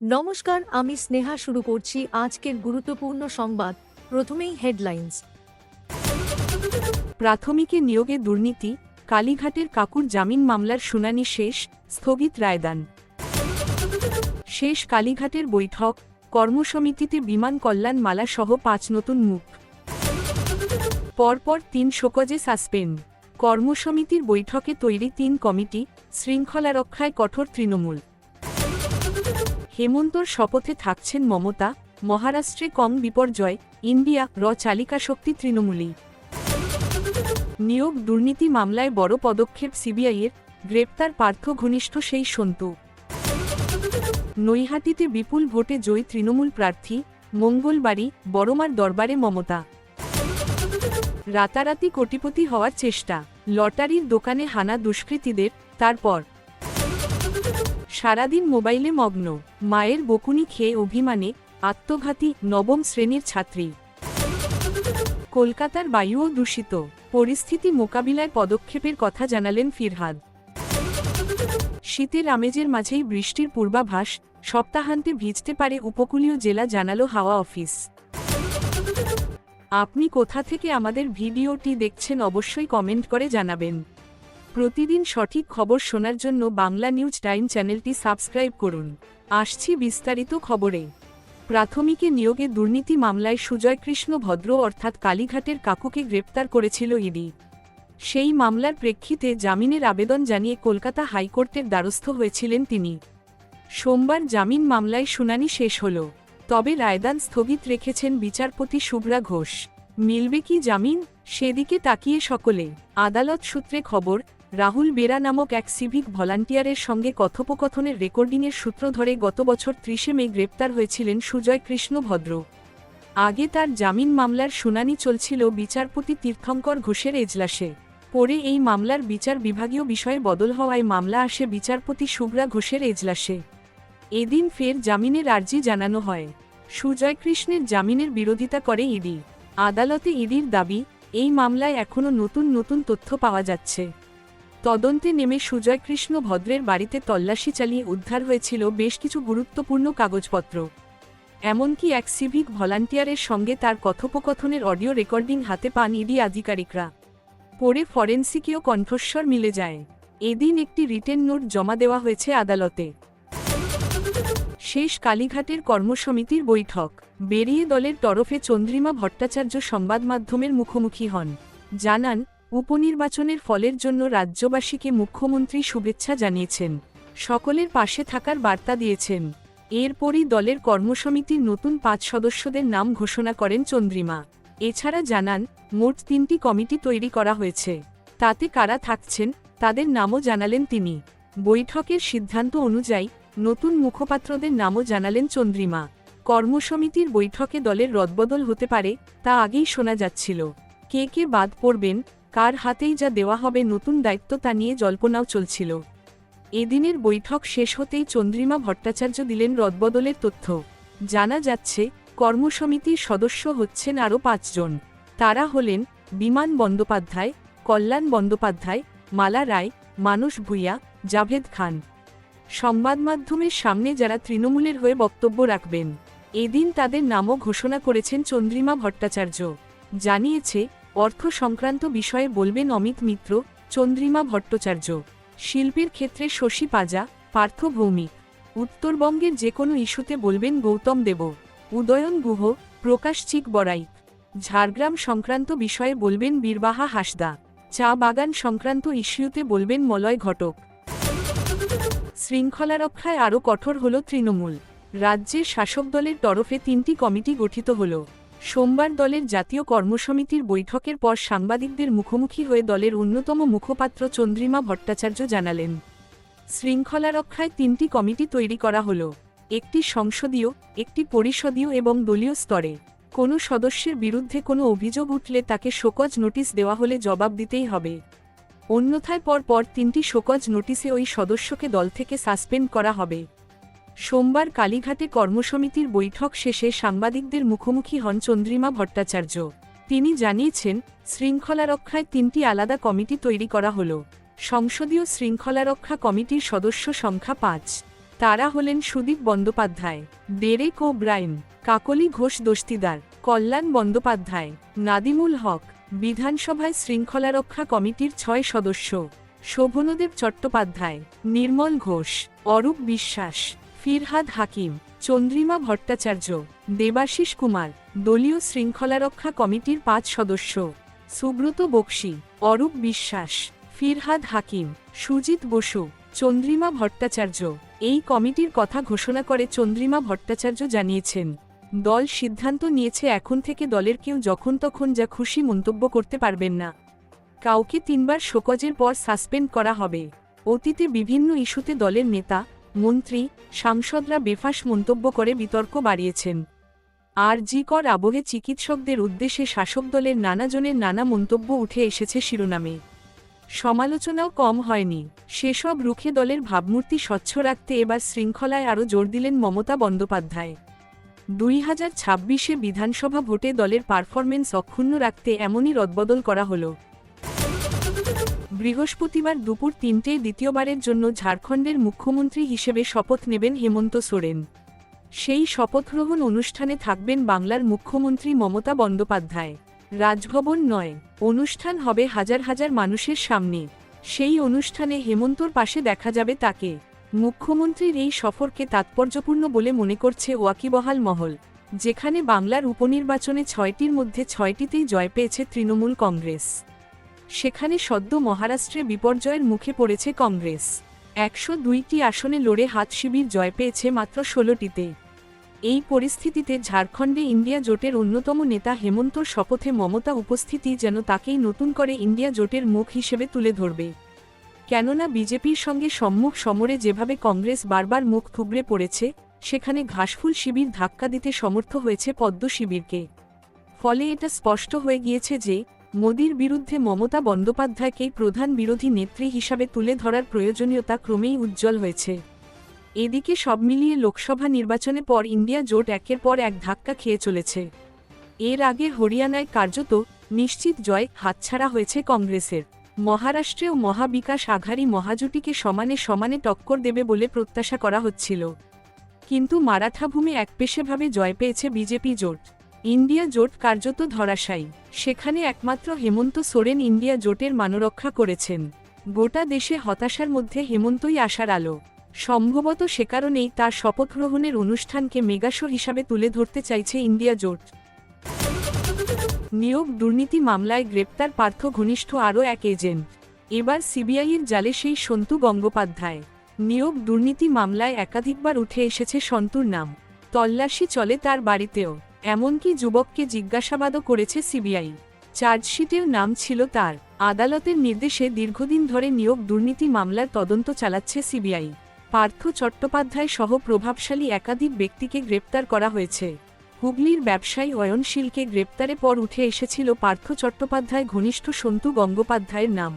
নমস্কার, আমি স্নেহা। শুরু করছি আজকের গুরুত্বপূর্ণ সংবাদ। প্রথমেই হেডলাইন্স। প্রাথমিকে নিয়োগে দুর্নীতি, কালীঘাটের কাকুর জামিন মামলার শুনানি শেষ, স্থগিত রায়দান। শেষ কালীঘাটের বৈঠক, কর্মসমিতিতে বিমান কল্যাণ মালা সহ 5 নতুন মুখ। পরপর 3 শোকজে সাসপেন্ড। কর্মসমিতির বৈঠকে তৈরি 3 কমিটি, শৃঙ্খলা রক্ষায় কঠোর তৃণমূল। হেমন্তর শপথে থাকছেন মমতা, মহারাষ্ট্রে কম বিপর্যয়, ইন্ডিয়া চালিকা শক্তি তৃণমূলী। নিয়োগ দুর্নীতি মামলায় বড় পদক্ষেপ সিবিআইয়ের, গ্রেপ্তার পার্থ ঘনিষ্ঠ সেই সন্তু। নৈহাটিতে বিপুল ভোটে জয়ী তৃণমূল প্রার্থী, মঙ্গলবারই বড়মার দরবারে মমতা। রাতারাতি কোটিপতি হওয়ার চেষ্টা, লটারির দোকানে হানা দুষ্কৃতীদের, তারপর সারাদিন মোবাইলে মগ্ন, মায়ের বকুনি খেয়ে অভিমানে আত্মঘাতী 9ম শ্রেণীর ছাত্রী। কলকাতার বায়ুও দূষিত, পরিস্থিতি মোকাবিলায় পদক্ষেপের কথা জানালেন ফিরহাদ। শীতের আমেজের মাঝেই বৃষ্টির পূর্বাভাস, সপ্তাহান্তে ভিজতে পারে উপকূলীয় জেলা, জানালো হাওয়া অফিস। আপনি কোথা থেকে আমাদের ভিডিওটি দেখছেন অবশ্যই কমেন্ট করে জানাবেন। প্রতিদিন সঠিক খবর শোনার জন্য বাংলা নিউজ টাইম চ্যানেলটি সাবস্ক্রাইব করুন। আসছি বিস্তারিত খবরে। প্রাথমিকে নিয়োগে দুর্নীতি মামলায় সুজয় কৃষ্ণ ভদ্র অর্থাৎ কালীঘাটের কাকুকে গ্রেপ্তার করেছিল ইডি। সেই মামলার প্রেক্ষিতে জামিনের আবেদন জানিয়ে কলকাতা হাইকোর্টের দ্বারস্থ হয়েছিলেন তিনি। সোমবার জামিন মামলায় শুনানি শেষ হল, তবে রায়দান স্থগিত রেখেছেন বিচারপতি শুভ্রা ঘোষ। মিলবে কি জামিন, সেদিকে তাকিয়ে সকলে। আদালত সূত্রে খবর, রাহুল বেরা নামক এক সিভিক ভলান্টিয়ারের সঙ্গে কথোপকথনের রেকর্ডিংয়ের সূত্র ধরে গত বছর 30 মে গ্রেপ্তার হয়েছিলেন সুজয় কৃষ্ণ ভদ্র। আগে তার জামিন মামলার শুনানি চলছিল বিচারপতি তীর্থঙ্কর ঘোষের এজলাসে। পরে এই মামলার বিচার বিভাগীয় বিষয়ে বদল হওয়ায় মামলা আসে বিচারপতি শুভ্রা ঘোষের এজলাসে। এদিন ফের জামিনের আর্জি জানানো হয়। সুজয় কৃষ্ণের জামিনের বিরোধিতা করে ইডি। আদালতে ইডির দাবি, এই মামলায় এখনও নতুন নতুন তথ্য পাওয়া যাচ্ছে। তদন্তে নেমে সুজয় কৃষ্ণ ভদ্রের বাড়িতে তল্লাশি চালিয়ে উদ্ধার হয়েছিল বেশ কিছু গুরুত্বপূর্ণ কাগজপত্র। এমনকি এক সিভিক ভলান্টিয়ারের সঙ্গে তার কথোপকথনের অডিও রেকর্ডিং হাতে পান ইডি আধিকারিকরা। পরে ফরেন্সিকেও কণ্ঠস্বর মিলে যায়। এদিন একটি রিটেন নোট জমা দেওয়া হয়েছে আদালতে। শেষ কালীঘাটের কর্মসমিতির বৈঠক, বেরিয়ে দলের তরফে চন্দ্রিমা ভট্টাচার্য সংবাদ মাধ্যমের মুখোমুখি হন। জানান, উপনির্বাচনের ফলের জন্য রাজ্যবাসীকে মুখ্যমন্ত্রী শুভেচ্ছা জানিয়েছেন, সকলের পাশে থাকার বার্তা দিয়েছেন। এরপরই দলের কর্মসমিতির নতুন 5 সদস্যদের নাম ঘোষণা করেন চন্দ্রিমা। এছাড়া জানান, মোট 3টি কমিটি তৈরি করা হয়েছে, তাতে কারা থাকছেন তাদের নামও জানালেন তিনি। বৈঠকের সিদ্ধান্ত অনুযায়ী নতুন মুখপাত্রদের নামও জানালেন চন্দ্রিমা। কর্মসমিতির বৈঠকে দলের রদবদল হতে পারে তা আগেই শোনা যাচ্ছিল। কে কে বাদ পড়বেন, কার হাতেই যা দেওয়া হবে নতুন দায়িত্ব, তা নিয়ে জল্পনাও চলছিল। এদিনের বৈঠক শেষ হতেই চন্দ্রিমা ভট্টাচার্য দিলেন রদবদলের তথ্য। জানা যাচ্ছে, কর্মসমিতির সদস্য হচ্ছেন আরও 5 জন। তারা হলেন বিমান বন্দ্যোপাধ্যায়, কল্যাণ বন্দ্যোপাধ্যায়, মালা রায়, মানস ভূঁইয়া, জাভেদ খান। সংবাদমাধ্যমের সামনে যারা তৃণমূলের হয়ে বক্তব্য রাখবেন, এদিন তাদের নামও ঘোষণা করেছেন চন্দ্রিমা ভট্টাচার্য। জানিয়েছে, অর্থ সংক্রান্ত বিষয়ে বলবেন অমিত মিত্র, চন্দ্রিমা ভট্টাচার্য। শিল্পের ক্ষেত্রে শশী পাজা, পার্থ ভৌমিক। উত্তরবঙ্গের যে কোনো ইস্যুতে বলবেন গৌতম দেব, উদয়ন গুহ, প্রকাশ চিক বড়াই। ঝাড়গ্রাম সংক্রান্ত বিষয়ে বলবেন বীরবাহা হাসদা। চা বাগান সংক্রান্ত ইস্যুতে বলবেন মলয় ঘটক। শৃঙ্খলা রক্ষায় আরও কঠোর হল তৃণমূল। রাজ্যের শাসক দলের তরফে 3টি কমিটি গঠিত হল। সোমবার দলের জাতীয় কর্মসমিতির বৈঠকের পর সাংবাদিকদের মুখোমুখি হয়ে দলের অন্যতম মুখপাত্র চন্দ্রিমা ভট্টাচার্য জানালেন, শৃঙ্খলা রক্ষায় 3টি কমিটি তৈরি করা হল। একটি সংসদীয়, একটি পরিষদীয় এবং দলীয় স্তরে। কোনো সদস্যের বিরুদ্ধে কোনো অভিযোগ উঠলে তাকে শোকজ নোটিশ দেওয়া হলে জবাব দিতেই হবে। অন্যথায় পরপর 3টি শোকজ নোটিশে ওই সদস্যকে দল থেকে সাসপেন্ড করা হবে। সোমবার কালীঘাটে কর্মসমিতির বৈঠক শেষে সাংবাদিকদের মুখোমুখি হন চন্দ্রিমা ভট্টাচার্য। তিনি জানিয়েছেন, শৃঙ্খলা রক্ষায় 3টি আলাদা কমিটি তৈরি করা হল। সংসদীয় শৃঙ্খলা রক্ষা কমিটির সদস্য সংখ্যা 5। তারা হলেন সুদীপ বন্দ্যোপাধ্যায়, ডেরেক ও ব্রাইন, কাকলি ঘোষ দস্তিদার, কল্যাণ বন্দ্যোপাধ্যায়, নাদিমুল হক। বিধানসভায় শৃঙ্খলারক্ষা কমিটির 6 সদস্য: শোভনদেব চট্টোপাধ্যায়, নির্মল ঘোষ, অরূপ বিশ্বাস, ফিরহাদ হাকিম, চন্দ্রিমা ভট্টাচার্য, দেবাশিস কুমার। দলীয় শৃঙ্খলারক্ষা কমিটির 5 সদস্য: সুব্রত বক্সি, অরূপ বিশ্বাস, ফিরহাদ হাকিম, সুজিত বসু, চন্দ্রিমা ভট্টাচার্য। এই কমিটির কথা ঘোষণা করে চন্দ্রিমা ভট্টাচার্য জানিয়েছেন, দল সিদ্ধান্ত নিয়েছে এখন থেকে দলের কেউ যখন তখন যা খুশি মন্তব্য করতে পারবেন না। কাউকে 3 বার শোকজের পর সাসপেন্ড করা হবে। অতীতে বিভিন্ন ইস্যুতে দলের নেতা, মন্ত্রী, সাংসদরা বেফাঁস মন্তব্য করে বিতর্ক বাড়িয়েছেন। আর.জি.কর আবহে চিকিৎসকদের উদ্দেশ্যে শাসক দলের নানাজনের নানা মন্তব্য উঠে এসেছে শিরোনামে। সমালোচনাও কম হয়নি। সেসব রুখে দলের ভাবমূর্তি স্বচ্ছ রাখতে এবার শৃঙ্খলায় আরও জোর দিলেন মমতা বন্দ্যোপাধ্যায়। 2026-এ বিধানসভা ভোটে দলের পারফরমেন্স অক্ষুণ্ণ রাখতে এমনই রদবদল করা হলো। বৃহস্পতিবার দুপুর 3টায় দ্বিতীয়বারের জন্য ঝাড়খণ্ডের মুখ্যমন্ত্রী হিসেবে শপথ নেবেন হেমন্ত সোরেন। সেই শপথগ্রহণ অনুষ্ঠানে থাকবেন বাংলার মুখ্যমন্ত্রী মমতা বন্দ্যোপাধ্যায়। রাজভবন নয়, অনুষ্ঠান হবে হাজার হাজার মানুষের সামনে। সেই অনুষ্ঠানে হেমন্তর পাশে দেখা যাবে তাকে। মুখ্যমন্ত্রীর এই সফরকে তাৎপর্যপূর্ণ বলে মনে করছে ওয়াকিবহাল মহল। যেখানে বাংলার উপনির্বাচনে 6টির মধ্যে 6টিতেই জয় পেয়েছে তৃণমূল কংগ্রেস, সেখানে সদ্য মহারাষ্ট্রে বিপর্যয়ের মুখে পড়েছে কংগ্রেস। 102টি আসনে লড়ে হাত শিবির জয় পেয়েছে মাত্র 16টিতে। এই পরিস্থিতিতে ঝাড়খণ্ডে ইন্ডিয়া জোটের অন্যতম নেতা হেমন্তর শপথে মমতা উপস্থিতি যেন তাকেই নতুন করে ইন্ডিয়া জোটের মুখ হিসেবে তুলে ধরবে। কেননা বিজেপির সঙ্গে সম্মুখ সমরে যেভাবে কংগ্রেস বারবার মুখ থুবড়ে পড়েছে, সেখানে ঘাসফুল শিবির ধাক্কা দিতে সমর্থ হয়েছে পদ্ম শিবিরকে। ফলে এটা স্পষ্ট হয়ে গিয়েছে যে মোদির বিরুদ্ধে মমতা বন্দ্যোপাধ্যায়কেই প্রধান বিরোধী নেত্রী হিসাবে তুলে ধরার প্রয়োজনীয়তা ক্রমেই উজ্জ্বল হয়েছে। এদিকে সব মিলিয়ে লোকসভা নির্বাচনে পর ইন্ডিয়া জোট একের পর এক ধাক্কা খেয়ে চলেছে। এর আগে হরিয়ানায় কার্যত নিশ্চিত জয় হাতছাড়া হয়েছে কংগ্রেসের। মহারাষ্ট্রেও মহাবিকাশ আঘাড়ি মহাজোটকে সমানে সমানে টক্কর দেবে বলে প্রত্যাশা করা হচ্ছিল, কিন্তু মারাঠাভূমে একপেশেভাবে জয় পেয়েছে বিজেপি জোট। ইন্ডিয়া জোট কার্যত ধরাশায়ী। সেখানে একমাত্র হেমন্ত সোরেন ইন্ডিয়া জোটের মানরক্ষা করেছেন। গোটা দেশে হতাশার মধ্যে হেমন্তই আশার আলো। সম্ভবত সে কারণেই তার শপথ গ্রহণের অনুষ্ঠানকে মেগাশো হিসাবে তুলে ধরতে চাইছে ইন্ডিয়া জোট। নিয়োগ দুর্নীতি মামলায় গ্রেপ্তার পার্থ ঘনিষ্ঠ আরও এক এজেন্ট। এবার সিবিআইয়ের জালে সেই সন্তু গঙ্গোপাধ্যায়। নিয়োগ দুর্নীতি মামলায় একাধিকবার উঠে এসেছে সন্তুর নাম। তল্লাশি চলে তার বাড়িতেও, এমনকি যুবককে জিজ্ঞাসাবাদও করেছে সিবিআই। চার্জশিটেও নাম ছিল তার। আদালতের নির্দেশে দীর্ঘদিন ধরে নিয়োগ দুর্নীতি মামলার তদন্ত চালাচ্ছে সিবিআই। পার্থ চট্টোপাধ্যায় সহ প্রভাবশালী একাধিক ব্যক্তিকে গ্রেপ্তার করা হয়েছে। হুগলির ব্যবসায়ী অয়নশীলকে গ্রেপ্তারের পর উঠে এসেছিল পার্থ চট্টোপাধ্যায় ঘনিষ্ঠ সন্তু গঙ্গোপাধ্যায়ের নাম।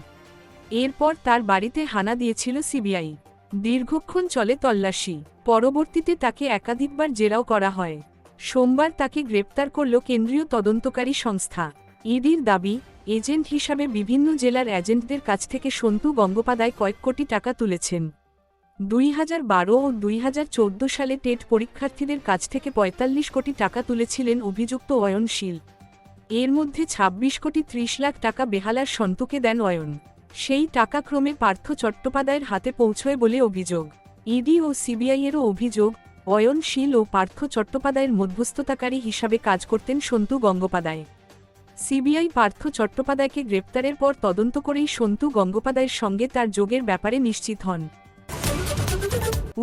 এরপর তার বাড়িতে হানা দিয়েছিল সিবিআই। দীর্ঘক্ষণ চলে তল্লাশি। পরবর্তীতে তাকে একাধিকবার জেরাও করা হয়। সোমবার তাকে গ্রেপ্তার করল কেন্দ্রীয় তদন্তকারী সংস্থা। ইডির দাবি, এজেন্ট হিসাবে বিভিন্ন জেলার এজেন্টদের কাছ থেকে সন্তু গঙ্গোপাধ্যায় কয়েক কোটি টাকা তুলেছেন। 2012 ও 2014 সালে টেট পরীক্ষার্থীদের কাছ থেকে 45 কোটি টাকা তুলেছিলেন অভিযুক্ত অয়নশীল। এর মধ্যে 26 কোটি 30 লাখ টাকা বেহালার সন্তুকে দেন অয়ন। সেই টাকা ক্রমে পার্থ চট্টোপাধ্যায়ের হাতে পৌঁছয় বলে অভিযোগ। ইডি ও সিবিআইয়েরও অভিযোগ, অয়নশীল ও পার্থ চট্টোপাধ্যায়ের মধ্যস্থতাকারী হিসাবে কাজ করতেন সন্তু গঙ্গোপাধ্যায়। সিবিআই পার্থ চট্টোপাধ্যায়কে গ্রেপ্তারের পর তদন্ত করেই সন্তু গঙ্গোপাধ্যায়ের সঙ্গে তার যোগের ব্যাপারে নিশ্চিত হন।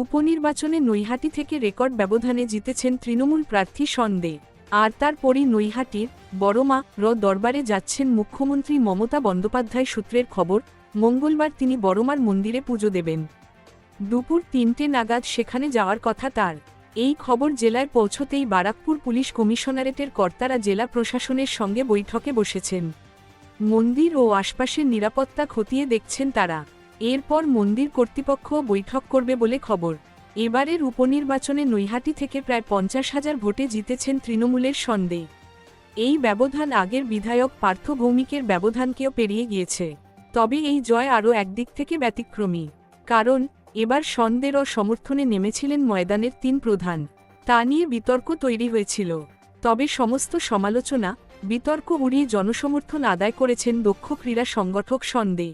উপনির্বাচনে নৈহাটি থেকে রেকর্ড ব্যবধানে জিতেছেন তৃণমূল প্রার্থী সন্দে। আর তারপরই নৈহাটির বড়মা দরবারে যাচ্ছেন মুখ্যমন্ত্রী মমতা বন্দ্যোপাধ্যায়। সূত্রের খবর, মঙ্গলবার তিনি বড়মার মন্দিরে পুজো দেবেন। দুপুর 3টে নাগাদ সেখানে যাওয়ার কথা তার। এই খবর জেলায় পৌঁছতেই বারাকপুর পুলিশ কমিশনারেটের কর্তারা জেলা প্রশাসনের সঙ্গে বৈঠকে বসেছেন। মন্দির ও আশপাশের নিরাপত্তা খতিয়ে দেখছেন তারা। এরপর মন্দির কর্তৃপক্ষও বৈঠক করবে বলে খবর। এবারের উপনির্বাচনে নৈহাটি থেকে প্রায় 50,000 ভোটে জিতেছেন তৃণমূলের সন্দে। এই ব্যবধান আগের বিধায়ক পার্থ ভৌমিকের ব্যবধানকেও পেরিয়ে গিয়েছে। তবে এই জয় আরও একদিক থেকে ব্যতিক্রমী। কারণ এবার সন্দেহ সমর্থনে নেমেছিলেন ময়দানের 3 প্রধান। তা নিয়ে বিতর্ক তৈরি হয়েছিল। তবে সমস্ত সমালোচনা বিতর্ক উড়িয়ে জনসমর্থন আদায় করেছেন দক্ষ ক্রীড়া সংগঠক সন্দে।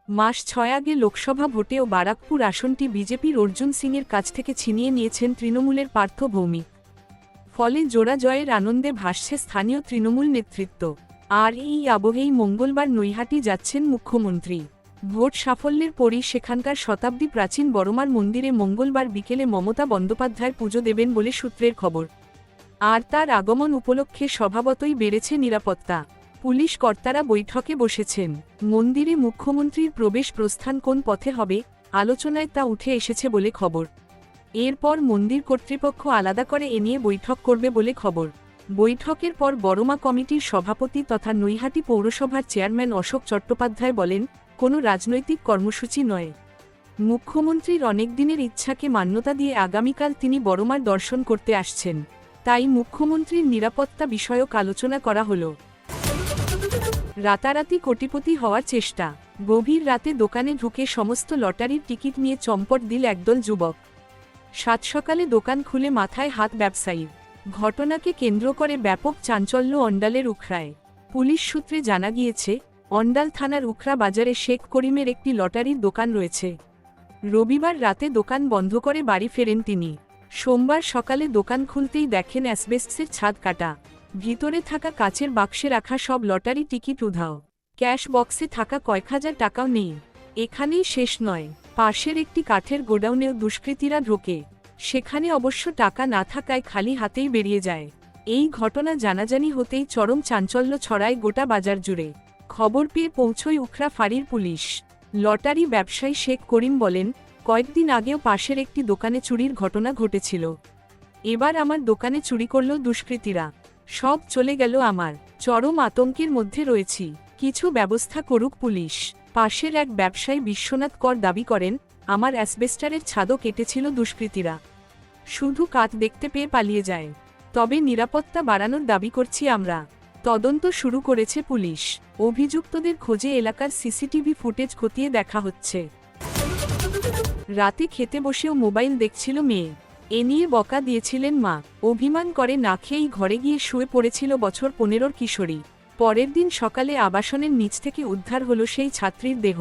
মাস 6 আগে লোকসভা ভোটেও বারাকপুর আসনটি বিজেপির অর্জুন সিংয়ের কাছ থেকে ছিনিয়ে নিয়েছেন তৃণমূলের পার্থ ভৌমিক। ফলে জোড়া জয়ের আনন্দে ভাসছে স্থানীয় তৃণমূল নেতৃত্ব। আর এই আবহেই মঙ্গলবার নৈহাটি যাচ্ছেন মুখ্যমন্ত্রী। ভোট সাফল্যের পরই সেখানকার শতাব্দী প্রাচীন বড়মার মন্দিরে মঙ্গলবার বিকেলে মমতা বন্দ্যোপাধ্যায় পুজো দেবেন বলে সূত্রের খবর। আর তার আগমন উপলক্ষে স্বভাবতই বেড়েছে নিরাপত্তা। পুলিশ কর্তারা বৈঠকে বসেছেন। মন্দিরে মুখ্যমন্ত্রীর প্রবেশ প্রস্থান কোন পথে হবে আলোচনায় তা উঠে এসেছে বলে খবর। এরপর মন্দির কর্তৃপক্ষ আলাদা করে এ নিয়ে বৈঠক করবে বলে খবর। বৈঠকের পর বড়মা কমিটির সভাপতি তথা নৈহাটি পৌরসভার চেয়ারম্যান অশোক চট্টোপাধ্যায় বলেন, কোনো রাজনৈতিক কর্মসূচি নয়। মুখ্যমন্ত্রীর অনেক দিনের ইচ্ছাকে মান্যতা দিয়ে আগামীকাল তিনি বড়মার দর্শন করতে আসছেন। তাই মুখ্যমন্ত্রীর নিরাপত্তা বিষয়ক আলোচনা করা হলো। রাতারাতি কোটিপতি হওয়ার চেষ্টা। গভীর রাতে দোকানে ঢুকে সমস্ত লটারির টিকিট নিয়ে চম্পট দিল একদল যুবক। সাত সকালে দোকান খুলে মাথায় হাত ব্যবসায়ীর। ঘটনাকে কেন্দ্র করে ব্যাপক চাঞ্চল্য অন্ডালের উখড়ায়। পুলিশ সূত্রে জানা গিয়েছে, অন্ডাল থানার উখড়া বাজারে শেখ করিমের একটি লটারির দোকান রয়েছে। রবিবার রাতে দোকান বন্ধ করে বাড়ি ফেরেন তিনি। সোমবার সকালে দোকান খুলতেই দেখেন অ্যাসবেস্টসের ছাদ কাটা। ভিতরে থাকা কাচের বাক্সে রাখা সব লটারি টিকিট উধাও। ক্যাশ বক্সে থাকা কয়েক হাজার টাকাও নেই। এখানেই শেষ নয়, পাশের একটি কাঠের গোডাউনেও দুষ্কৃতীরা ঢোকে। সেখানে অবশ্য টাকা না থাকায় খালি হাতেই বেরিয়ে যায়। এই ঘটনা জানাজানি হতেই চরম চাঞ্চল্য ছড়ায় গোটা বাজার জুড়ে। খবর পেয়ে পৌঁছয় উখড়া ফাঁড়ির পুলিশ। লটারি ব্যবসায়ী শেখ করিম বলেন, কয়েকদিন আগেও পাশের একটি দোকানে চুরির ঘটনা ঘটেছিল। এবার আমার দোকানে চুরি করল দুষ্কৃতীরা। সব চলে গেল আমার। চরম আতঙ্কের মধ্যে রয়েছি। কিছু ব্যবস্থা করুক পুলিশ। পাশের এক ব্যবসায়ী বিশ্বনাথ কর দাবি করেন, আমার অ্যাসবেস্টারের ছাদও কেটেছিল দুষ্কৃতীরা। শুধু কাত দেখতে পেয়ে পালিয়ে যায়। তবে নিরাপত্তা বাড়ানোর দাবি করছি আমরা। তদন্ত শুরু করেছে পুলিশ। অভিযুক্তদের খোঁজে এলাকার সিসিটিভি ফুটেজ খতিয়ে দেখা হচ্ছে। রাতে খেতে বসেও মোবাইল দেখছিল মেয়ে। এ নিয়ে বকা দিয়েছিলেন মা। অভিমান করে না খেয়েই ঘরে গিয়ে শুয়ে পড়েছিল বছর 15-র কিশোরী। পরের দিন সকালে আবাসনের নিচ থেকে উদ্ধার হলো সেই ছাত্রীর দেহ।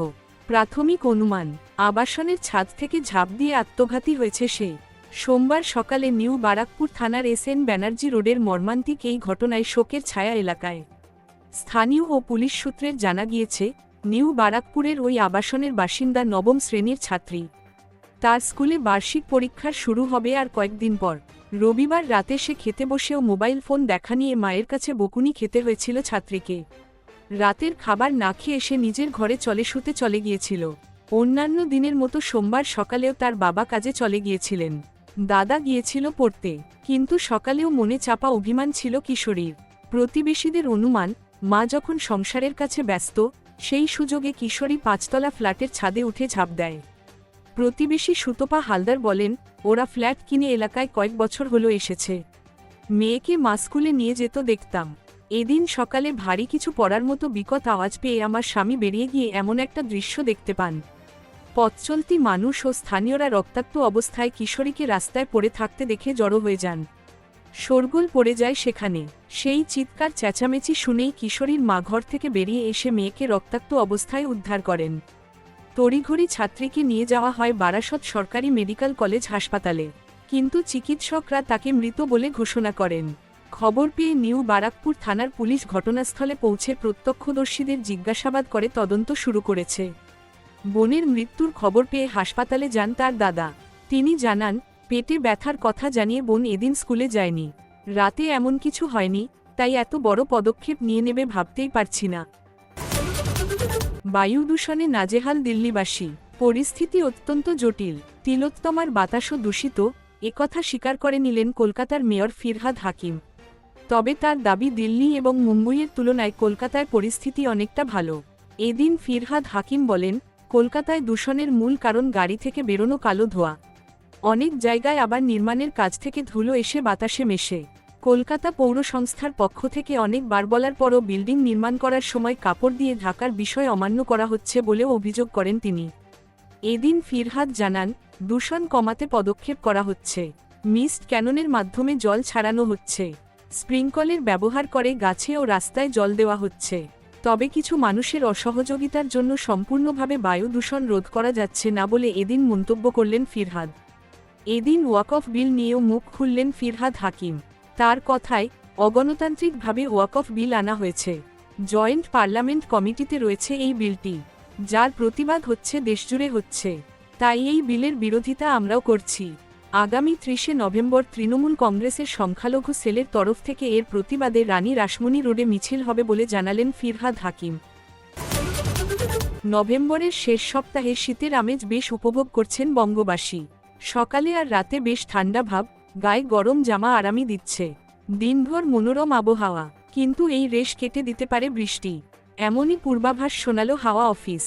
প্রাথমিক অনুমান, আবাসনের ছাদ থেকে ঝাঁপ দিয়ে আত্মঘাতী হয়েছে সে। সোমবার সকালে নিউ বারাকপুর থানার SN ব্যানার্জি রোডের মর্মান্তিক এই ঘটনায় শোকের ছায়া এলাকায়। স্থানীয় ও পুলিশ সূত্রের জানা গিয়েছে, নিউ বারাকপুরের ওই আবাসনের বাসিন্দা নবম শ্রেণীর ছাত্রী। তার স্কুলে বার্ষিক পরীক্ষার শুরু হবে আর কয়েকদিন পর। রবিবার রাতে সে খেতে বসেও মোবাইল ফোন দেখা নিয়ে মায়ের কাছে বকুনি খেতে হয়েছিল ছাত্রীকে। রাতের খাবার না খেয়ে সে নিজের ঘরে শুতে চলে গিয়েছিল। অন্যান্য দিনের মতো সোমবার সকালেও তার বাবা কাজে চলে গিয়েছিলেন। দাদা গিয়েছিল পড়তে। কিন্তু সকালেও মনে চাপা অভিমান ছিল কিশোরীর। প্রতিবেশীদের অনুমান, মা যখন সংসারের কাছে ব্যস্ত, সেই সুযোগে কিশোরী 5তলা ফ্ল্যাটের ছাদে উঠে ঝাঁপ দেয়। প্রতিবেশী সুতপা হালদার বলেন, ওরা ফ্ল্যাট কিনে এলাকায় কয়েক বছর হলো এসেছে। মেয়েকে মা স্কুলে নিয়ে যেত দেখতাম। এদিন সকালে ভারী কিছু পড়ার মতো বিকট আওয়াজ পেয়ে আমার স্বামী বেরিয়ে গিয়ে এমন একটা দৃশ্য দেখতে পান। পথচলতি মানুষ ও স্থানীয়রা রক্তাক্ত অবস্থায় কিশোরীকে রাস্তায় পড়ে থাকতে দেখে জড়ো হয়ে যান। শোরগোল পড়ে যায় সেখানে। সেই চিৎকার চেঁচামেচি শুনেই কিশোরীর মা ঘর থেকে বেরিয়ে এসে মেয়েকে রক্তাক্ত অবস্থায় উদ্ধার করেন। তড়িঘড়ি ছাত্রীকে নিয়ে যাওয়া হয় বারাসত সরকারি মেডিকেল কলেজ হাসপাতালে, কিন্তু চিকিৎসকরা তাকে মৃত বলে ঘোষণা করেন। খবর পেয়ে নিউ বারাকপুর থানার পুলিশ ঘটনাস্থলে পৌঁছে প্রত্যক্ষদর্শীদের জিজ্ঞাসাবাদ করে তদন্ত শুরু করেছে। বোনের মৃত্যুর খবর পেয়ে হাসপাতালে যান তার দাদা। তিনি জানান, পেটে ব্যথার কথা জানিয়ে বোন এদিন স্কুলে যায়নি। রাতে এমন কিছু হয়নি, তাই এত বড় পদক্ষেপ নিয়ে নেবে ভাবতেই পারছি না। বায়ু দূষণে নাজেহাল দিল্লিবাসী। পরিস্থিতি অত্যন্ত জটিল। তিলোত্তমার বাতাসও দূষিত, একথা স্বীকার করে নিলেন কলকাতার মেয়র ফিরহাদ হাকিম। তবে তার দাবি, দিল্লি এবং মুম্বইয়ের তুলনায় কলকাতায় পরিস্থিতি অনেকটা ভালো। এদিন ফিরহাদ হাকিম বলেন, কলকাতায় দূষণের মূল কারণ গাড়ি থেকে বেরোনো কালো ধোঁয়া। অনেক জায়গায় আবার নির্মাণের কাজ থেকে ধুলো এসে বাতাসে মেশে। কলকাতা পৌর সংস্থার পক্ষ থেকে অনেকবার বলার পরও বিল্ডিং নির্মাণ করার সময় কাপড় দিয়ে ঢাকার বিষয় অমান্য করা হচ্ছে বলেও অভিযোগ করেন তিনি। এদিন ফিরহাদ জানান, দূষণ কমাতে পদক্ষেপ করা হচ্ছে। মিস্ট ক্যাননের মাধ্যমে জল ছাড়ানো হচ্ছে। স্প্রিংকলের ব্যবহার করে গাছে ও রাস্তায় জল দেওয়া হচ্ছে। তবে কিছু মানুষের অসহযোগিতার জন্য সম্পূর্ণভাবে বায়ু দূষণ রোধ করা যাচ্ছে না বলে এদিন মন্তব্য করলেন ফিরহাদ। এদিন ওয়াকফ বিল নিয়েও মুখ খুললেন ফিরহাদ হাকিম। তার কথায়, অগণতান্ত্রিকভাবে ওয়াকফ বিল আনা হয়েছে। জয়েন্ট পার্লামেন্ট কমিটিতে রয়েছে এই বিলটি, যার প্রতিবাদ হচ্ছে দেশজুড়ে হচ্ছে। তাই এই বিলের বিরোধিতা আমরাও করছি। আগামী 30 নভেম্বর তৃণমূল কংগ্রেসের সংখ্যালঘু সেলের তরফ থেকে এর প্রতিবাদে রানী রাসমণি রোডে মিছিল হবে বলে জানালেন ফিরহাদ হাকিম। নভেম্বরের শেষ সপ্তাহে শীতের আমেজ বেশ উপভোগ করছেন বঙ্গবাসী। সকালে আর রাতে বেশ ঠান্ডা ভাব, গায়ে গরম জামা আরামই দিচ্ছে। দিনভর মনোরম আবহাওয়া, কিন্তু এই রেশ কেটে দিতে পারে বৃষ্টি, এমনই পূর্বাভাস শোনালো হাওয়া অফিস।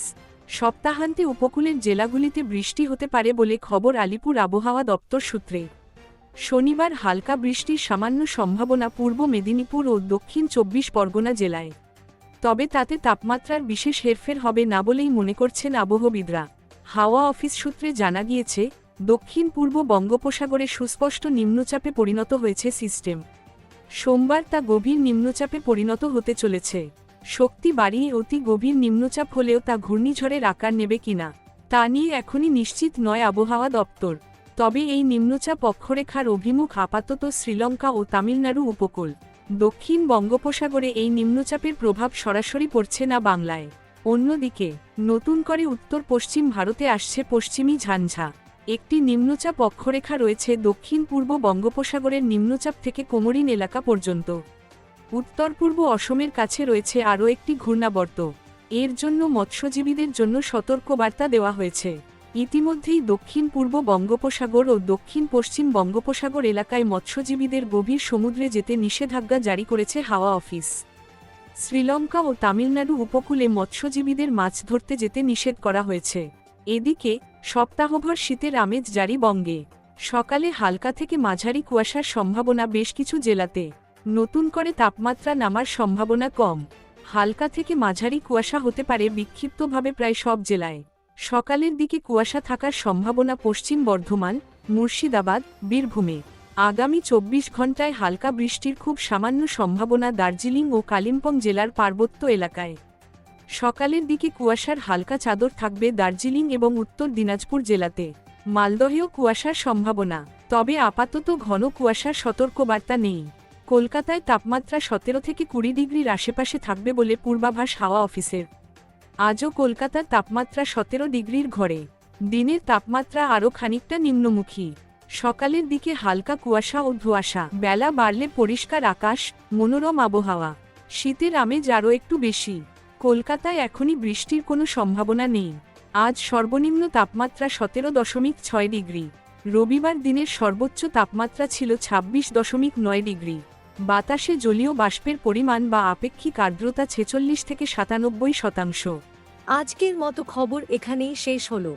সপ্তাহান্তে উপকূলের জেলাগুলিতে বৃষ্টি হতে পারে বলে খবর আলিপুর আবহাওয়া দপ্তর সূত্রে। শনিবার হালকা বৃষ্টির সামান্য সম্ভাবনা পূর্ব মেদিনীপুর ও দক্ষিণ 24 পরগনা জেলায়। তবে তাতে তাপমাত্রার বিশেষ হেরফের হবে না বলেই মনে করছেন আবহবিদরা। হাওয়া অফিস সূত্রে জানা গিয়েছে, দক্ষিণ পূর্ব বঙ্গোপসাগরে সুস্পষ্ট নিম্নচাপে পরিণত হয়েছে সিস্টেম। সোমবার তা গভীর নিম্নচাপে পরিণত হতে চলেছে। শক্তি বাড়িয়ে অতি গভীর নিম্নচাপ হলেও তা ঘূর্ণিঝড়ের আকার নেবে কিনা তা নিয়ে এখনই নিশ্চিত নয় আবহাওয়া দপ্তর। তবে এই নিম্নচাপ অক্ষরেখার অভিমুখ আপাতত শ্রীলঙ্কা ও তামিলনাড়ু উপকূল। দক্ষিণ বঙ্গোপসাগরে এই নিম্নচাপের প্রভাব সরাসরি পড়ছে না বাংলায়। অন্যদিকে নতুন করে উত্তর পশ্চিম ভারতে আসছে পশ্চিমী ঝঞ্ঝা। একটি নিম্নচাপ অক্ষরেখা রয়েছে দক্ষিণ পূর্ব বঙ্গোপসাগরের নিম্নচাপ থেকে কোমরিন এলাকা পর্যন্ত। উত্তর পূর্ব অসমের কাছে রয়েছে আরও একটি ঘূর্ণাবর্ত। এর জন্য মৎস্যজীবীদের জন্য সতর্কবার্তা দেওয়া হয়েছে। ইতিমধ্যেই দক্ষিণ পূর্ব বঙ্গোপসাগর ও দক্ষিণ পশ্চিম বঙ্গোপসাগর এলাকায় মৎস্যজীবীদের গভীর সমুদ্রে যেতে নিষেধাজ্ঞা জারি করেছে হাওয়া অফিস। শ্রীলঙ্কা ও তামিলনাড়ু উপকূলে মৎস্যজীবীদের মাছ ধরতে যেতে নিষেধ করা হয়েছে। এদিকে সপ্তাহভর শীতের আমেজ জারি বঙ্গে। সকালে হালকা থেকে মাঝারি কুয়াশার সম্ভাবনা বেশ কিছু জেলাতে। নতুন করে তাপমাত্রা নামার সম্ভাবনা কম। হালকা থেকে মাঝারি কুয়াশা হতে পারে বিক্ষিপ্তভাবে প্রায় সব জেলায়। সকালের দিকে কুয়াশা থাকার সম্ভাবনা পশ্চিম বর্ধমান, মুর্শিদাবাদ, বীরভূমে। আগামী 24 ঘন্টায় হালকা বৃষ্টির খুব সামান্য সম্ভাবনা দার্জিলিং ও কালিম্পং জেলার পার্বত্য এলাকায়। সকালের দিকে কুয়াশার হালকা চাদর থাকবে দার্জিলিং এবং উত্তর দিনাজপুর জেলাতে। মালদহেও কুয়াশার সম্ভাবনা, তবে আপাতত ঘন কুয়াশার সতর্কবার্তা নেই। কলকাতায় তাপমাত্রা 17 থেকে 20 ডিগ্রির আশেপাশে থাকবে বলে পূর্বাভাস হাওয়া অফিসের। আজও কলকাতার তাপমাত্রা 17 ডিগ্রির ঘরে। দিনের তাপমাত্রা আরও খানিকটা নিম্নমুখী। সকালের দিকে হালকা কুয়াশা ও ধোঁয়াশা, বেলা বাড়লে পরিষ্কার আকাশ, মনোরম আবহাওয়া। শীতের আমেজ আরও একটু বেশি। কলকাতায় এখনই বৃষ্টির কোনো সম্ভাবনা নেই। আজ সর্বনিম্ন তাপমাত্রা 17.6 ডিগ্রি। রবিবার দিনের সর্বোচ্চ তাপমাত্রা ছিল 26.9 ডিগ্রি। বাতাসে জলীয় বাষ্পের পরিমাণ বা আপেক্ষিক আর্দ্রতা 46 থেকে 97%। আজকের মতো খবর এখানেই শেষ হলো।